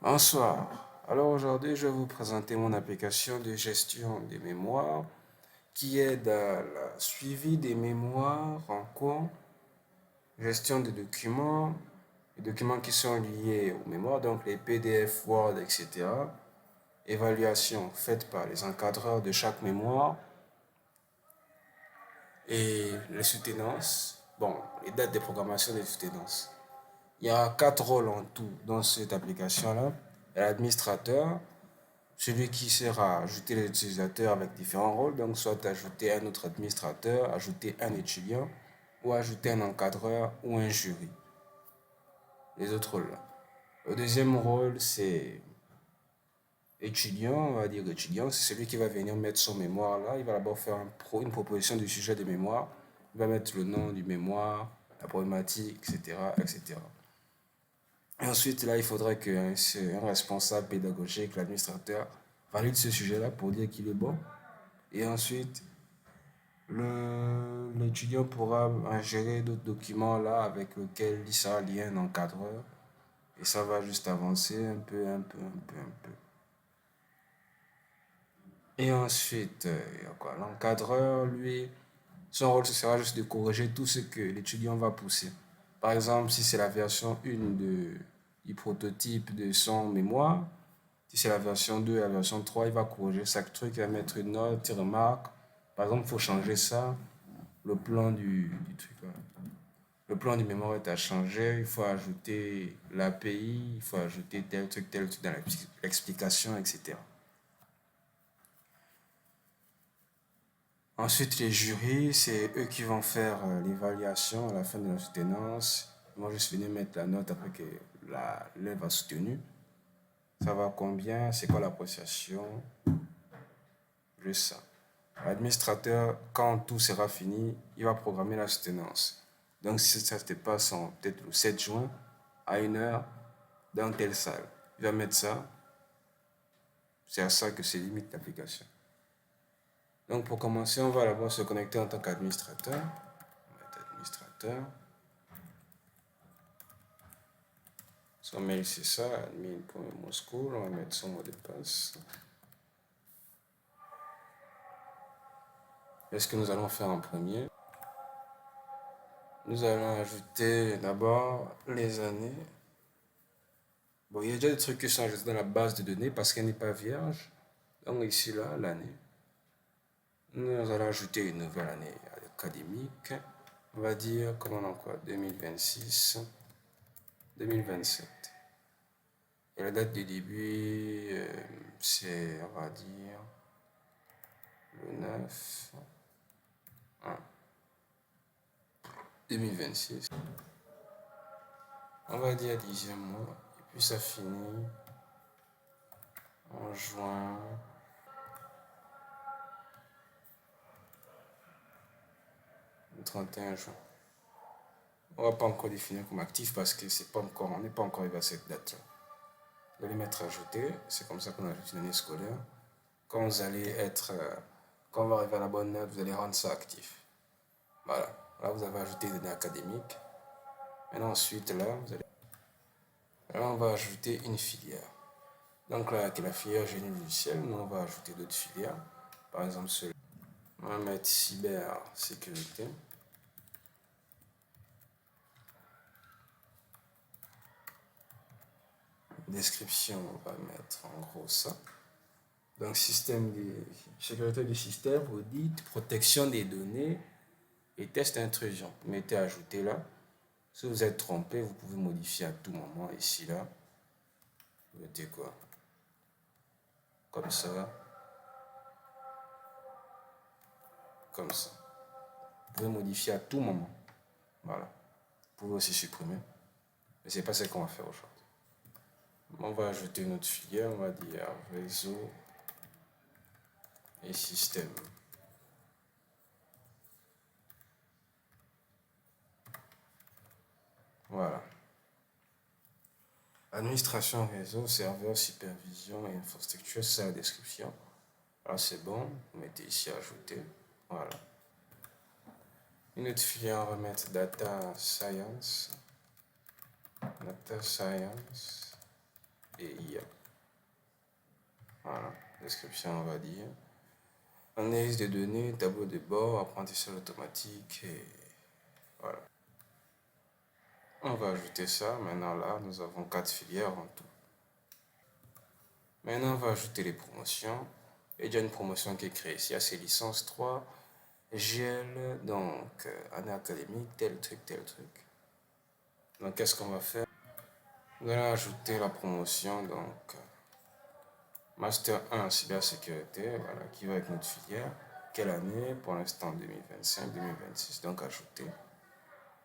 Bonsoir. Alors aujourd'hui, je vais vous présenter mon application de gestion des mémoires qui aide à la suivi des mémoires en cours, gestion des documents, les documents qui sont liés aux mémoires, donc les PDF, Word, etc. Évaluation faite par les encadreurs de chaque mémoire et les soutenances. Bon, les dates de programmation des soutenances. Il y a 4 rôles en tout dans cette application-là. L'administrateur, celui qui sert à ajouter les utilisateurs avec différents rôles, donc soit ajouter un autre administrateur, ajouter un étudiant, ou ajouter un encadreur ou un jury. Les autres rôles. Le deuxième rôle, c'est étudiant, on va dire étudiant, c'est celui qui va venir mettre son mémoire là. Il va d'abord faire une proposition du sujet de mémoire. Il va mettre le nom du mémoire, la problématique, etc., etc. Et ensuite, là, il faudrait qu'un responsable pédagogique, l'administrateur, valide ce sujet-là pour dire qu'il est bon. Et ensuite, l'étudiant pourra ingérer d'autres documents là avec lesquels il sera lié un encadreur. Et ça va juste avancer un peu, un peu, un peu, un peu. Et ensuite, il y a quoi? L'encadreur, lui, son rôle, ce sera juste de corriger tout ce que l'étudiant va pousser. Par exemple, si c'est la version 1 du prototype de son mémoire, si c'est la version 2 et la version 3, il va corriger chaque truc, il va mettre une note, il remarque. Par exemple, il faut changer ça, le plan du truc. Là. Le plan du mémoire est à changer, il faut ajouter l'API, il faut ajouter tel truc dans l'explication, etc. Ensuite, les jurys, c'est eux qui vont faire l'évaluation à la fin de la soutenance. Moi, je suis venu mettre la note après que l'élève a soutenu. Ça va combien? C'est quoi l'appréciation? Juste ça. L'administrateur, quand tout sera fini, il va programmer la soutenance. Donc, si ça se passe peut-être le 7 juin, à 1 heure, dans telle salle, il va mettre ça. C'est à ça que c'est limite l'application. Donc, pour commencer, on va d'abord se connecter en tant qu'administrateur. On va être administrateur. Son mail, c'est ça, admin.moscow. On va mettre son mot de passe. Qu'est-ce que nous allons faire en premier? Nous allons ajouter d'abord les années. Bon, il y a déjà des trucs qui sont ajoutés dans la base de données parce qu'elle n'est pas vierge. Donc ici, là, l'année. Nous allons ajouter une nouvelle année académique. On va dire, comment on en quoi, 2026, 2027. Et la date de début, c'est, on va dire, le 9, 1, 2026. On va dire 10e mois. Et puis ça finit en juin. Le 31 juin. On va pas encore définir comme actif parce que c'est pas encore, on n'est pas encore arrivé à cette date-là. Vous allez mettre ajouter, c'est comme ça qu'on ajoute une année scolaire. Quand vous allez quand on va arriver à la bonne note, vous allez rendre ça actif. Voilà. Là, vous avez ajouté des données académiques. Maintenant, ensuite, là, on va ajouter une filière. Donc là, avec la filière génie logiciel, nous, on va ajouter d'autres filières. Par exemple, celui-là. On va mettre cybersécurité. Description, on va mettre en gros ça. Donc, sécurité du système, audit, protection des données et test d'intrusion. Vous mettez ajouter là. Si vous êtes trompé, vous pouvez modifier à tout moment ici, là. Vous mettez quoi? Comme ça. Comme ça. Vous pouvez modifier à tout moment. Voilà. Vous pouvez aussi supprimer. Mais c'est pas ce qu'on va faire aujourd'hui. On va ajouter une autre filière, on va dire réseau et système. Voilà. Administration réseau, serveur, supervision et infrastructure, c'est la description. Alors c'est bon, vous mettez ici ajouter. Voilà. Une autre filière, on va mettre data science et IA. description, on va dire. Analyse des données, tableau de bord, apprentissage automatique et voilà. On va ajouter ça. Maintenant là, nous avons 4 filières en tout. Maintenant, on va ajouter les promotions. Il y a déjà une promotion qui est créée ici. C'est licence 3, GL, donc année académique, tel truc, tel truc. Donc, qu'est-ce qu'on va faire? Nous allons ajouter la promotion, donc Master 1 cybersécurité, voilà, qui va avec notre filière. Quelle année? Pour l'instant 2025-2026, donc ajouter.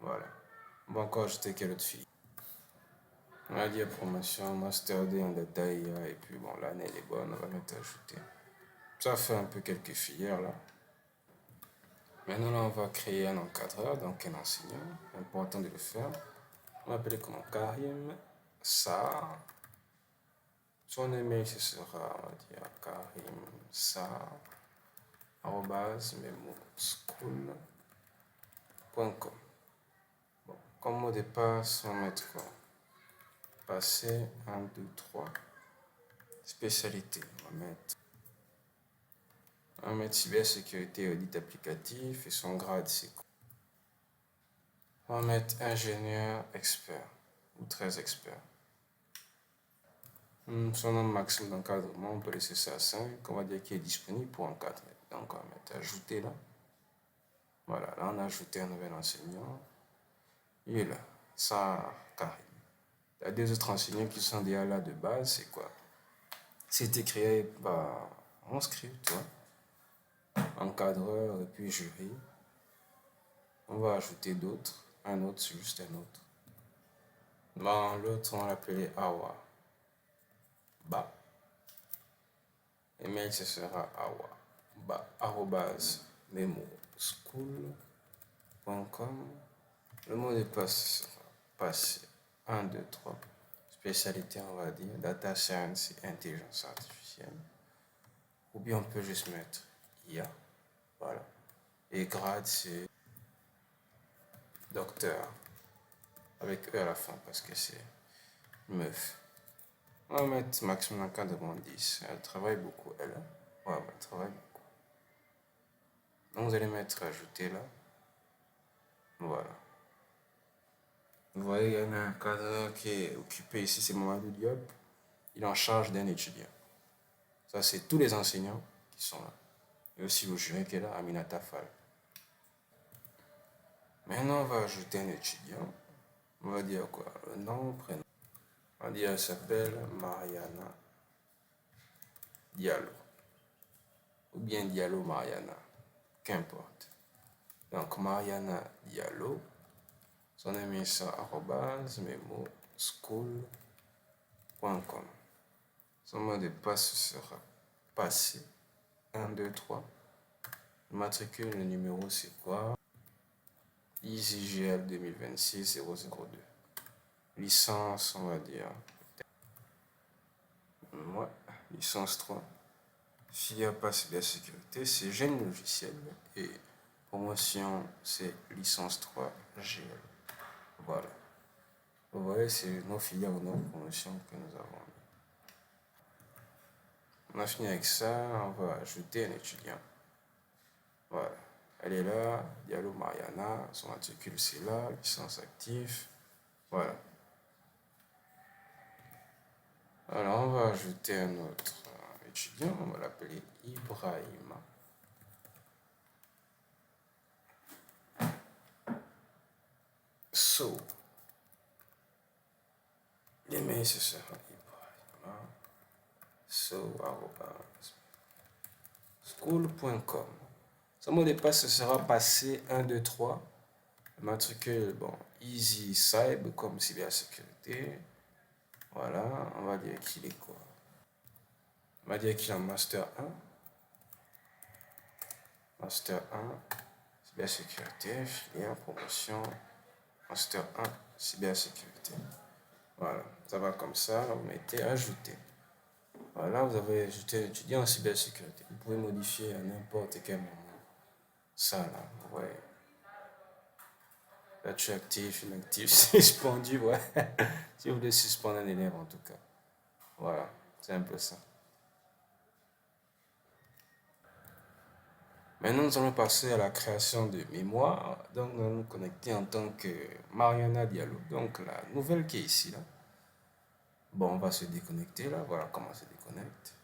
Voilà. On va encore ajouter quelle autre filière? On va dire promotion, Master 2 en data IA, et puis bon, l'année elle est bonne, on va mettre ajouter. Ça fait un peu quelques filières là. Maintenant là, on va créer un encadreur, donc un enseignant. Important de le faire. On va appeler comment Karim Sa. Son email, ce sera, on va dire, Karim Sa, memoschool.com. Bon, comme mot de passe, on va mettre quoi? Passer 1, 2, 3. Spécialité, on va mettre cybersécurité audit applicatif et son grade c'est quoi? On va mettre ingénieur expert ou très expert. Son nombre maximum d'encadrement, on peut laisser ça à 5. On va dire qu'il est disponible pour encadrer. Donc on va mettre ajouter là. Voilà, là on a ajouté un nouvel enseignant. Il est là, ça Karim. Il y a deux autres enseignants qui sont déjà là de base, c'est quoi? C'était créé par un script, tu vois, encadreur et puis jury. On va ajouter d'autres, un autre, c'est juste un autre. Bon, l'autre, on va l'appeler Awa. Bah. Email, ce sera Awa. Bah, arrobase memoschool.com. Le mot de passe sera passé 1, 2, 3. Spécialité, on va dire data science et intelligence artificielle. Ou bien on peut juste mettre IA. Voilà. Et grade, c'est docteur. Avec E à la fin parce que c'est meuf. On va mettre maximum encadrement 10. Elle travaille beaucoup, elle. Ouais, elle travaille beaucoup. Donc vous allez mettre ajouter là. Voilà. Vous voyez, il y a un cadre qui est occupé ici, c'est Mamadou Diop. Il est en charge d'un étudiant. Ça, c'est tous les enseignants qui sont là. Et aussi le jury qui est là, Aminata Fall. Maintenant, on va ajouter un étudiant. On va dire quoi? Le nom, prénom. On va dire, elle s'appelle Mariana Diallo. Ou bien Diallo Mariana. Qu'importe. Donc, Mariana Diallo. Son email c'est memoschool.com. Son mot de passe sera passé 1, 2, 3. Matricule, le numéro c'est quoi? ICGL 2026-002. Licence, on va dire. Ouais, licence 3. Filière pas cybersécurité, c'est génie logiciel. Et promotion, c'est licence 3 GL. Voilà. Vous voyez, c'est nos filières ou nos promotions que nous avons. On a fini avec ça, on va ajouter un étudiant. Voilà. Elle est là, Diallo Mariana, son matricule c'est là, licence active. Voilà. Alors on va ajouter un autre étudiant, on va l'appeler Ibrahima. So, l'email ce sera Ibrahima. So, school.com. Son mot de passe ce sera passé 1, 2, 3. Le matricule, bon, Easy Cyber comme cybersécurité. Voilà, on va dire qu'il est quoi? On va dire qu'il a Master 1. Master 1, cybersécurité, filière, promotion. Master 1, cybersécurité. Voilà, ça va comme ça, vous mettez ajouter. Voilà, vous avez ajouté un étudiant en cybersécurité. Vous pouvez modifier à n'importe quel moment. Ça là, vous voyez. Là, tu es actif, inactif, suspendu, ouais. Si vous voulez suspendre un élève en tout cas. Voilà, c'est un peu ça. Maintenant, nous allons passer à la création de mémoire. Donc, nous allons nous connecter en tant que Mariana Diallo. Donc, la nouvelle qui est ici, là. Bon, on va se déconnecter, là. Voilà comment on se déconnecte.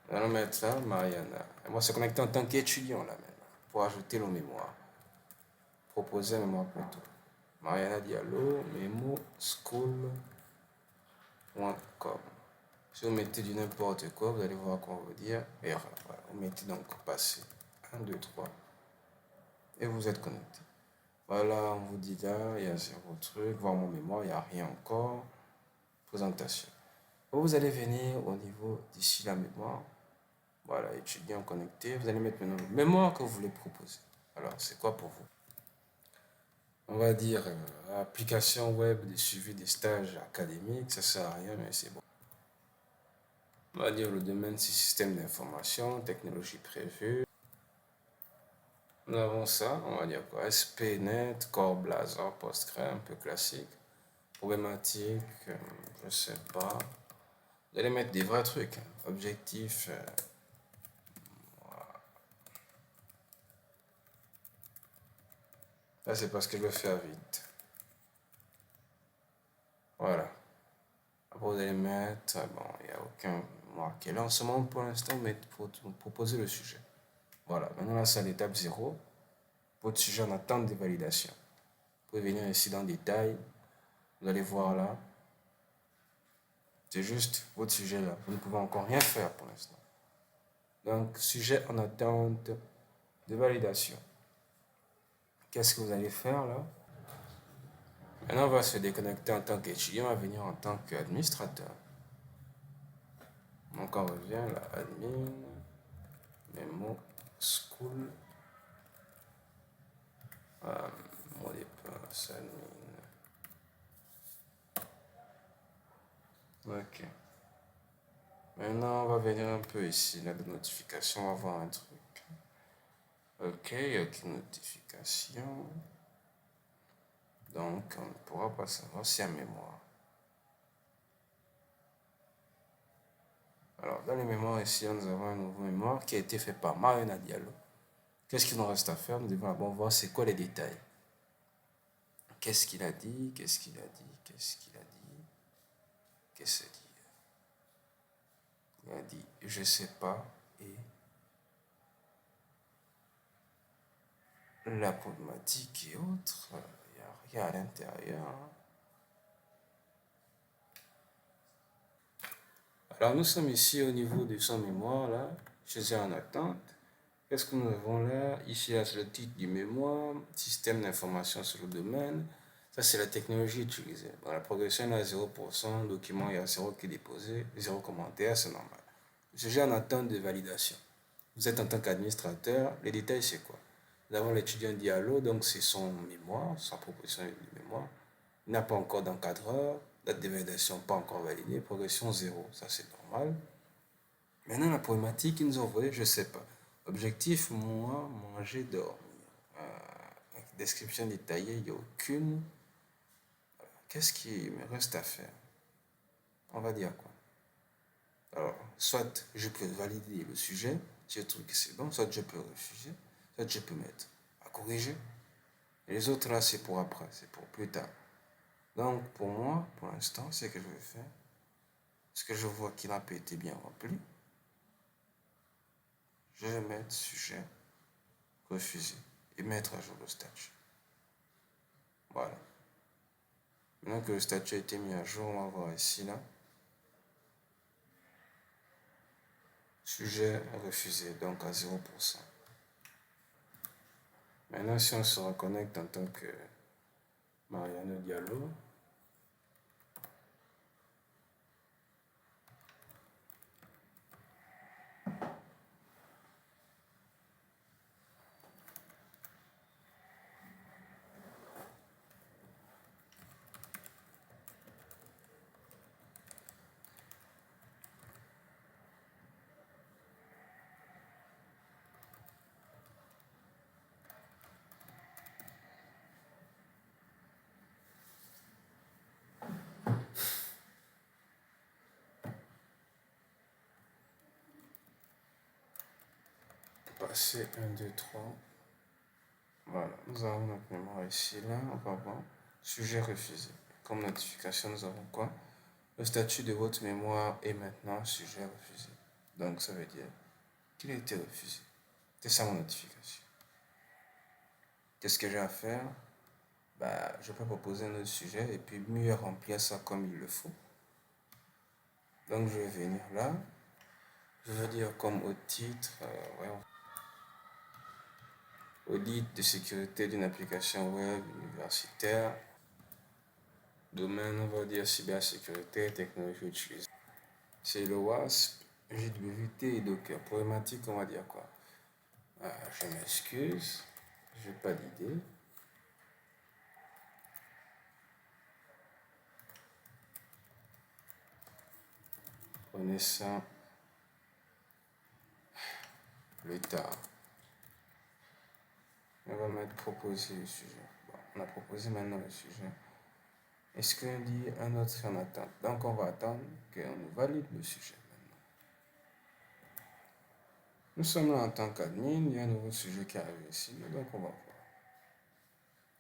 Nous allons mettre là, Mariana. On va se connecter en tant qu'étudiant, là, maintenant, pour ajouter le mémoire. Proposer un mémoire plutôt. Mariana Diallo, memoschool.com. Si vous mettez du n'importe quoi, vous allez voir qu'on va vous dire erreur. Voilà. Vous mettez donc passer 1, 2, 3 et vous êtes connecté. Voilà, on vous dit là, il y a zéro truc, voir mon mémoire, il n'y a rien encore. Présentation. Vous allez venir au niveau d'ici la mémoire. Voilà, étudiant connecté. Vous allez mettre maintenant le mémoire que vous voulez proposer. Alors, c'est quoi pour vous? On va dire application web de suivi des stages académiques, ça sert à rien, mais c'est bon. On va dire le domaine, c'est système d'information, technologie prévue. Nous avons ça, on va dire quoi? SPNet, Core Blazor, Postgre, un peu classique. Problématique, je sais pas. Vous allez mettre des vrais trucs. Objectif. Là, c'est parce que je veux faire vite. Voilà. Après, vous allez mettre. Bon, il n'y a aucun marqué. Là, en ce moment, pour l'instant, vous proposer le sujet. Voilà. Maintenant, là, c'est l'étape 0. Votre sujet en attente de validation. Vous pouvez venir ici dans le détail. Vous allez voir là. C'est juste votre sujet là. Vous ne pouvez encore rien faire pour l'instant. Donc, sujet en attente de validation. Qu'est-ce que vous allez faire là? Maintenant, on va se déconnecter en tant qu'étudiant, on va venir en tant qu'administrateur. Donc, on revient là, admin, memo, school, mot de passe, admin. Ok. Maintenant, on va venir un peu ici, là, de notification, on va voir un truc. Ok, il n'y a aucune notification. Donc, on ne pourra pas savoir si y a mémoire. Alors, dans les mémoires ici, nous avons un nouveau mémoire qui a été fait par Mariana Diallo. Qu'est-ce qu'il nous reste à faire? Nous devons d'abord voir c'est quoi les détails. Qu'est-ce qu'il a dit? Qu'est-ce qu'il a dit? Qu'est-ce qu'il a dit? Qu'est-ce qu'il a dit? Il a dit je sais pas et la problématique et autres. Il n'y a rien à l'intérieur. Alors nous sommes ici au niveau de son mémoire là. Je suis en attente. Qu'est-ce que nous avons là? Ici, là, c'est le titre du mémoire, système d'information sur le domaine. Ça, c'est la technologie utilisée. Dans la progression, là, 0%, document, il y a 0 qui est déposé, 0 commentaire, c'est normal. Le sujet en attente de validation. Vous êtes en tant qu'administrateur, les détails, c'est quoi? Nous avons l'étudiant Diallo, donc c'est son mémoire, sa proposition de mémoire. Il n'a pas encore d'encadreur, date de validation pas encore validée, progression 0, ça c'est normal. Maintenant, la problématique qu'ils nous ont envoyé, je ne sais pas. Objectif, moi, manger, dormir. Description détaillée, il n'y a aucune. Qu'est-ce qui me reste à faire? On va dire quoi? Alors, soit je peux valider le sujet, si je trouve que c'est bon, soit je peux refuser, soit je peux mettre à corriger. Et les autres là, c'est pour après, c'est pour plus tard. Donc, pour moi, pour l'instant, c'est que je vais faire. Parce que je vois qu'il n'a pas été bien rempli. Je vais mettre sujet, refuser et mettre à jour le statut. Voilà. Maintenant que le statut a été mis à jour, on va voir ici là. Sujet refusé, donc à 0%. Maintenant, si on se reconnecte en tant que Mariano Diallo, passer 1, 2, 3. Voilà, nous avons notre mémoire ici, là, on va voir. Sujet refusé. Comme notification, nous avons quoi? Le statut de votre mémoire est maintenant sujet refusé. Donc, ça veut dire qu'il a été refusé. C'est ça mon notification. Qu'est-ce que j'ai à faire? Bah, je peux proposer un autre sujet et puis mieux remplir ça comme il le faut. Donc, je vais venir là. Je vais dire comme au titre, audit de sécurité d'une application web universitaire. Domaine, on va dire cybersécurité, technologie utilisée. C'est le WASP, JWT et Docker. Problématique, on va dire quoi? Je m'excuse, je n'ai pas d'idée. Connaissant le tard. On va mettre proposer le sujet. Bon, on a proposé maintenant le sujet. Est-ce qu'on dit un autre en attente? Donc on va attendre qu'on nous valide le sujet maintenant. Nous sommes là en tant qu'admin, il y a un nouveau sujet qui arrive ici, donc on va voir.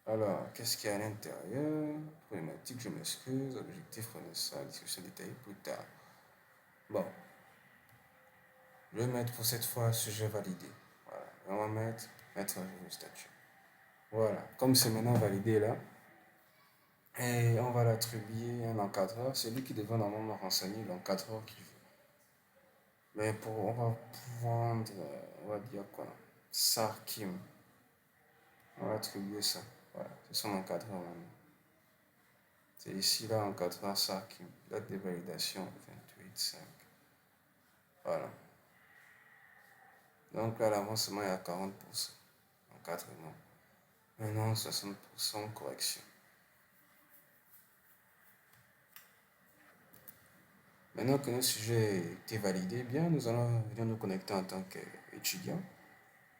Alors, qu'est-ce qu'il y a à l'intérieur? Problématique, je m'excuse. Objectif, connaissance, discussion détaillée plus tard. Bon. Je vais mettre pour cette fois sujet validé. Voilà. On va mettre à jour le statut. Voilà. Comme c'est maintenant validé là, et on va l'attribuer un encadreur. C'est lui qui devrait normalement renseigner l'encadreur qu'il veut. Mais on va prendre, on va dire quoi? Sarkim. On va attribuer ça. Voilà. C'est son encadreur maintenant. C'est ici là, encadreur Sarkim. Date de validation 28.5. Voilà. Donc là, l'avancement est à 40%. Encadrement. Maintenant, 60% correction. Maintenant que notre sujet a été validé, bien, nous allons venir nous connecter en tant qu'étudiant.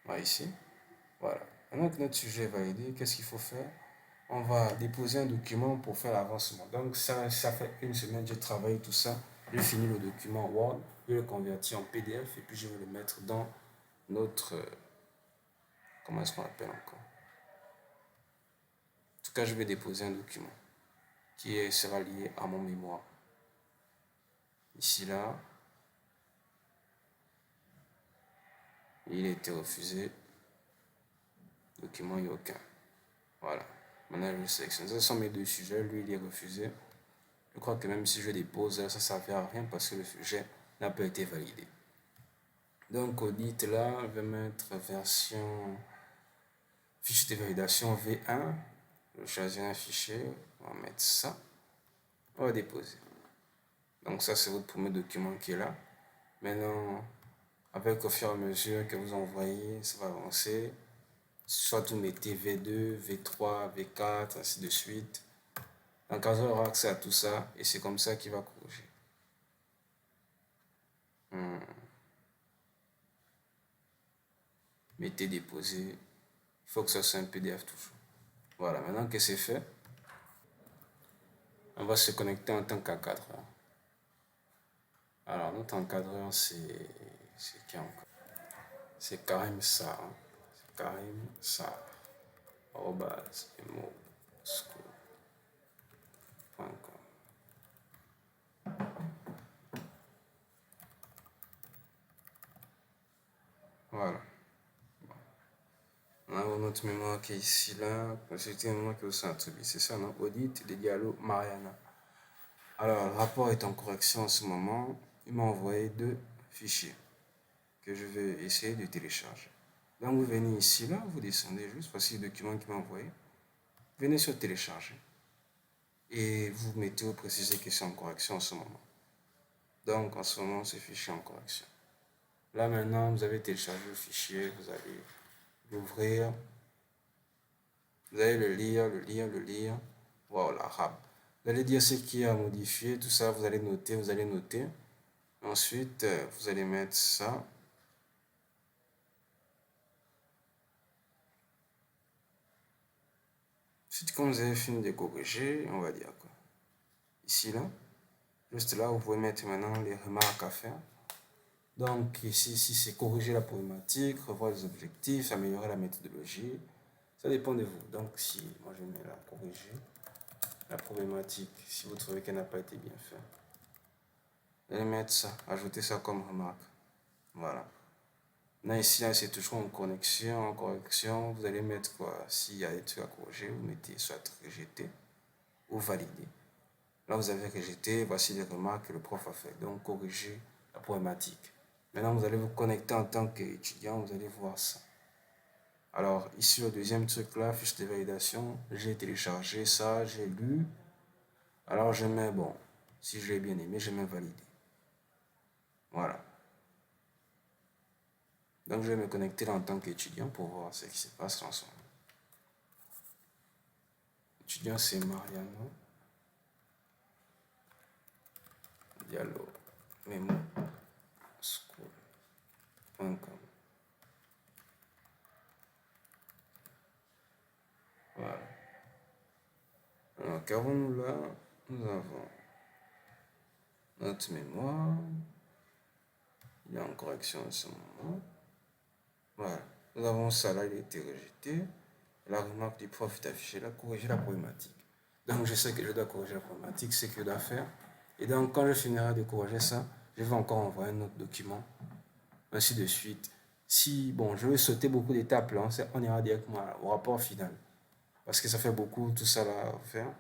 Voilà, ici. Voilà. Maintenant que notre sujet est validé, qu'est-ce qu'il faut faire? On va déposer un document pour faire l'avancement. Donc, ça fait une semaine que j'ai travaillé tout ça. J'ai fini le document Word, je le convertis en PDF et puis je vais le mettre dans notre... comment est-ce qu'on appelle encore? En tout cas, je vais déposer un document qui sera lié à mon mémoire. Ici, là, il a été refusé. Document, il n'y a aucun. Voilà. Maintenant, je sélectionne. Ce sont mes deux sujets. Lui, il est refusé. Je crois que même si je dépose, ça ne servira à rien parce que le sujet n'a pas été validé. Donc, audit là, je vais mettre version fichier de validation V1. Je vais choisir un fichier. On va mettre ça. On va déposer. Donc, ça, c'est votre premier document qui est là. Maintenant, avec au fur et à mesure que vous envoyez, ça va avancer. Soit vous mettez V2, V3, V4, ainsi de suite. L'encadreur aura accès à tout ça et c'est comme ça qu'il va corriger. Mettez déposer. Il faut que ça soit un PDF toujours. Voilà, maintenant que c'est fait, on va se connecter en tant qu'encadreur. Alors, notre encadreur, c'est qui encore? C'est Karim Sarr. C'est Karim Sarr. @emoschool.com. Voilà. On a notre mémoire qui est ici, là. C'était un mémoire qui est aussi attribué. C'est ça, non? Audit des dialogues Mariana. Alors, le rapport est en correction en ce moment. Il m'a envoyé 2 fichiers que je vais essayer de télécharger. Donc, vous venez ici, là, vous descendez juste. Voici le document qu'il m'a envoyé. Venez sur télécharger. Et vous mettez au préciser que c'est en correction en ce moment. Donc, en ce moment, ce fichier est en correction. Là, maintenant, vous avez téléchargé le fichier. Vous allez l'ouvrir. Vous allez le lire. Voilà, rap. Vous allez dire ce qui a modifié, tout ça, vous allez noter. Ensuite, vous allez mettre ça. Ensuite, quand vous avez fini de corriger, on va dire quoi? Ici, là, juste là, vous pouvez mettre maintenant les remarques à faire. Donc ici c'est corriger la problématique, revoir les objectifs, améliorer la méthodologie. Ça dépend de vous. Donc si moi je mets là, corriger la problématique, si vous trouvez qu'elle n'a pas été bien faite, vous allez mettre ça, ajouter ça comme remarque. Voilà. Là ici, là, c'est toujours en connexion, en correction. Vous allez mettre quoi? S'il y a des trucs à corriger, vous mettez soit rejeter ou valider. Là, vous avez rejeté, voici les remarques que le prof a fait. Donc, corriger la problématique. Maintenant, vous allez vous connecter en tant qu'étudiant, vous allez voir ça. Alors, ici, le deuxième truc là, fiche de validation, j'ai téléchargé ça, j'ai lu. Alors, je mets, bon, si je l'ai bien aimé, je mets valider. Voilà. Donc, je vais me connecter là en tant qu'étudiant pour voir ce qui se passe ensemble. Étudiant, c'est Mariano Diallo, Memo, school.com. Voilà. Alors, qu'avons-nous là? Nous avons notre mémoire. Il est en correction en ce moment. Voilà. Nous avons ça là, il a été rejeté. La remarque du prof est affichée là, corriger la problématique. Donc, je sais que je dois corriger la problématique, c'est ce que je dois faire. Et donc, quand je finirai de corriger ça, je vais encore envoyer un autre document, ainsi de suite. Si, bon, je vais sauter beaucoup d'étapes là, on ira directement au rapport final. Parce que ça fait beaucoup tout ça là à faire.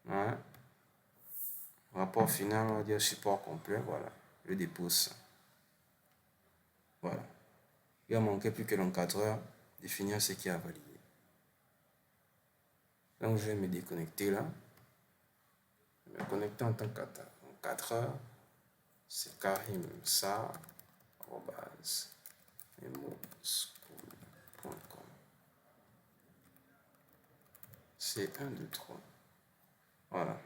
Ouais. Rapport final, on va dire support complet, voilà. Je dépose ça. Voilà. Il a manqué plus que l'encadreur de finir ce qui a validé. Donc je vais me déconnecter là. Me connecter en tant qu'encadreur. C'est Karim Sa, memoschool.com. C'est 1, 2, 3. Voilà.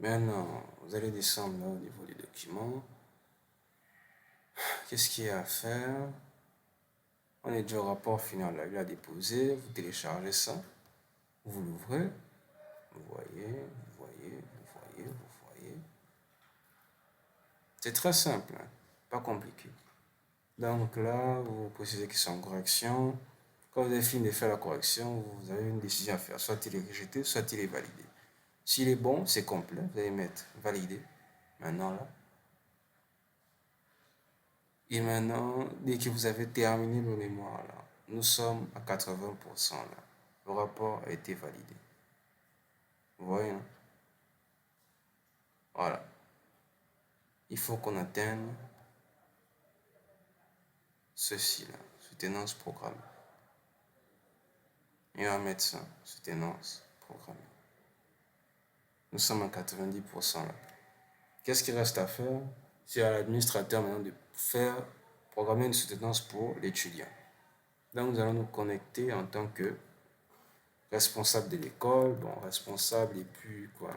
Maintenant, vous allez descendre là au niveau du document. Qu'est-ce qu'il y a à faire? On est déjà au rapport final là. Il a déposé. Vous téléchargez ça. Vous l'ouvrez. Vous voyez, vous voyez, vous voyez, vous voyez. C'est très simple, hein? Pas compliqué. Donc là, vous précisez qu'ils sont en correction. Quand vous avez fini de faire la correction, vous avez une décision à faire. Soit il est rejeté, soit il est validé. S'il est bon, c'est complet. Vous allez mettre validé. Maintenant là. Et maintenant, dès que vous avez terminé le mémoire là, nous sommes à 80% là. Le rapport a été validé. Vous voyez, hein? Voilà. Il faut qu'on atteigne ceci là, soutenance programmée. Et on va mettre ça, soutenance programmée. Nous sommes à 90% là. Qu'est-ce qu'il reste à faire? C'est à l'administrateur maintenant de faire programmer une soutenance pour l'étudiant. Donc nous allons nous connecter en tant que responsable de l'école, bon responsable et puis quoi.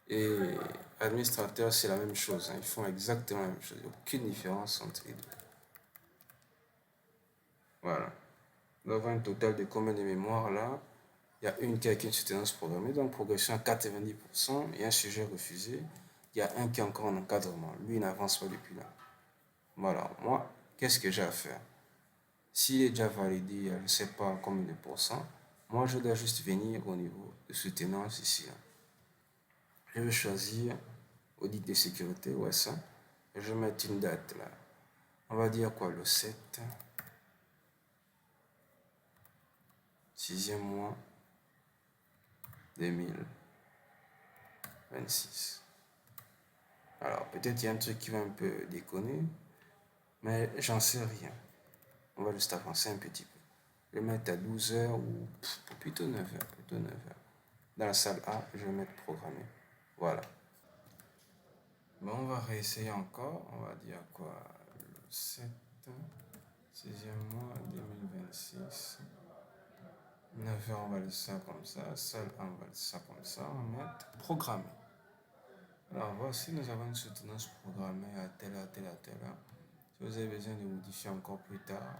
Et administrateur, c'est la même chose, hein. Ils font exactement la même chose. Il n'y a aucune différence entre les deux. Voilà. Nous avons un total de combien de mémoire là? Il y a une qui a une soutenance programmée, donc progression à 90% et un sujet refusé. Il y a un qui est encore en encadrement. Lui, il n'avance pas depuis là. Voilà. Moi, qu'est-ce que j'ai à faire? S'il est déjà validé, je ne sais pas combien de pourcents, moi, je dois juste venir au niveau de soutenance ici, là. Je vais choisir audit de sécurité, ouais ça. Et je vais mettre une date là. On va dire quoi, le 7, 6e mois 2026. Alors, peut-être il y a un truc qui va un peu déconner, mais j'en sais rien. On va juste avancer un petit peu. Je vais mettre à 12h ou plutôt 9h, plutôt 9h. Dans la salle A, je vais mettre programmé. Voilà. Bon, on va réessayer encore. On va dire quoi? Le 7, 6e mois 2026. 9h, on va laisser ça comme ça. Salle A, on va laisser ça comme ça. On va mettre programmé. Alors, voici, nous avons une soutenance programmée à telle heure, telle heure, telle heure. Si vous avez besoin de modifier encore plus tard,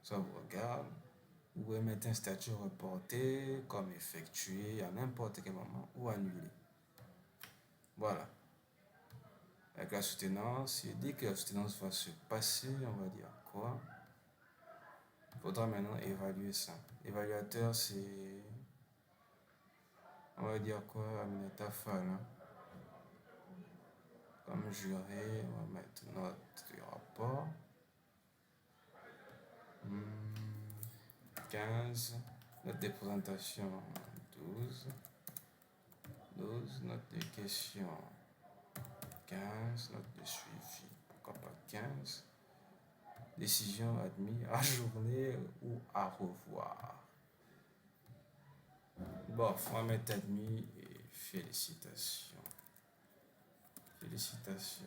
ça vous regarde. Vous pouvez mettre un statut reporté comme effectué à n'importe quel moment ou annulé. Voilà. Avec la soutenance, il dit que la soutenance va se passer, on va dire quoi? Il faudra maintenant évaluer ça. Évaluateur, c'est, on va dire quoi, Aminata Fall, hein. Comme juré, on va mettre note du rapport. 15. Note de présentation, 12. 12. Note de question, 15. Note de suivi, pourquoi pas 15. Décision admise, ajourner ou à revoir. Bon, on va mettre admis et félicitations. Félicitations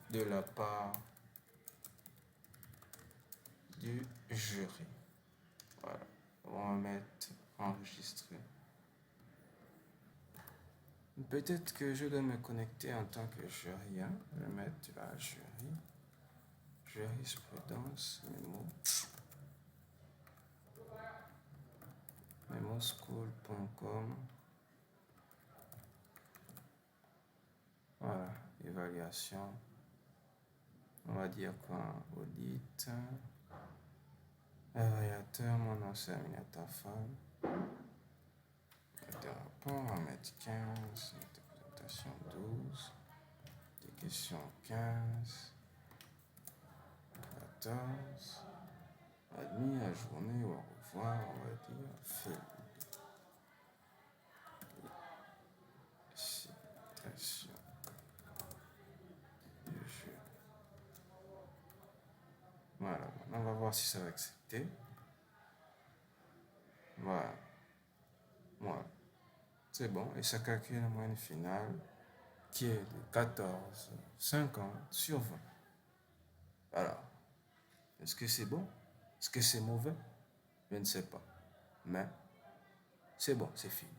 de la part du jury. Voilà. On va mettre enregistré. Peut-être que je dois me connecter en tant que jury. Hein? Je vais mettre là jury. Jurisprudence, mémo. Memoschool.com. Voilà, évaluation. On va dire quoi? Audit. Évaluateur, mon nom c'est Aminata Fall. Des rapports, on va mettre 15. Des présentations 12. Des questions 15. 14. Admis à journée ou au revoir, on va dire félicitations du jeu. Voilà, maintenant on va voir si ça va accepter. Voilà. Voilà. C'est bon, et ça calcule la moyenne finale qui est de 14,50 sur 20. Alors, est-ce que c'est bon? Est-ce que c'est mauvais? Je ne sais pas. Mais c'est bon, c'est fini.